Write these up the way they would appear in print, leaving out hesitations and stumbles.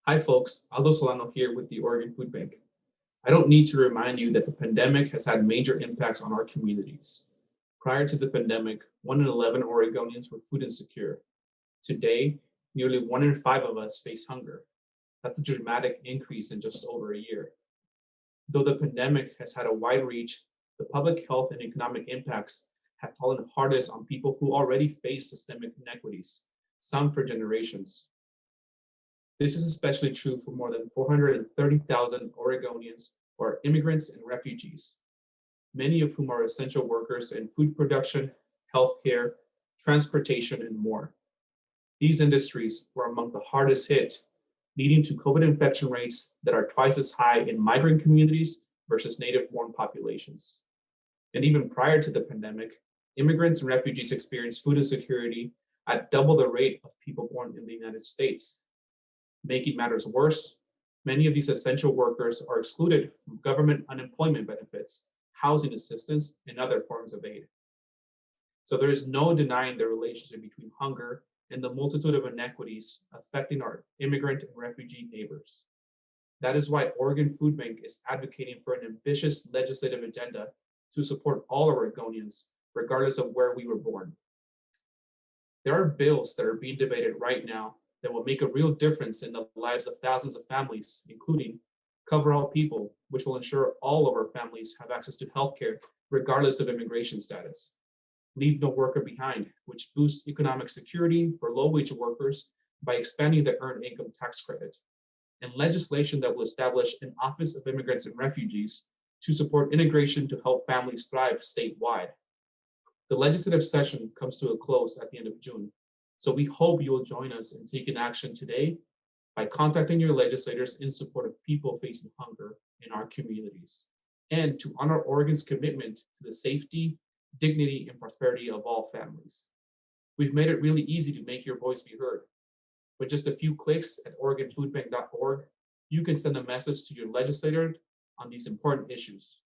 Hi folks, Aldo Solano here with the Oregon Food Bank. I don't need to remind you that the pandemic has had major impacts on our communities. Prior to the pandemic, 1 in 11 Oregonians were food insecure. Today, nearly 1 in 5 of us face hunger. That's a dramatic increase in just over a year. Though the pandemic has had a wide reach, the public health and economic impacts have fallen hardest on people who already face systemic inequities, some for generations. This is especially true for more than 430,000 Oregonians who are immigrants and refugees, many of whom are essential workers in food production, healthcare, transportation, and more. These industries were among the hardest hit, leading to COVID infection rates that are twice as high in migrant communities versus native-born populations. And even prior to the pandemic, immigrants and refugees experienced food insecurity at double the rate of people born in the United States. Making matters worse, many of these essential workers are excluded from government unemployment benefits, housing assistance, and other forms of aid. So there is no denying the relationship between hunger and the multitude of inequities affecting our immigrant and refugee neighbors. That is why Oregon Food Bank is advocating for an ambitious legislative agenda to support all Oregonians, regardless of where we were born. There are bills that are being debated right now that will make a real difference in the lives of thousands of families, including Cover All People, which will ensure all of our families have access to healthcare regardless of immigration status. Leave No Worker Behind, which boosts economic security for low-wage workers by expanding the Earned Income Tax Credit, and legislation that will establish an Office of Immigrants and Refugees to support integration to help families thrive statewide. The legislative session comes to a close at the end of June, so we hope you will join us in taking action today by contacting your legislators in support of people facing hunger in our communities, and to honor Oregon's commitment to the safety, dignity, and prosperity of all families. We've made it really easy to make your voice be heard. With just a few clicks at OregonFoodBank.org, you can send a message to your legislator on these important issues.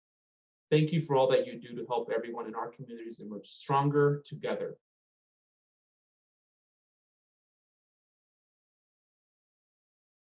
Thank you for all that you do to help everyone in our communities emerge stronger together.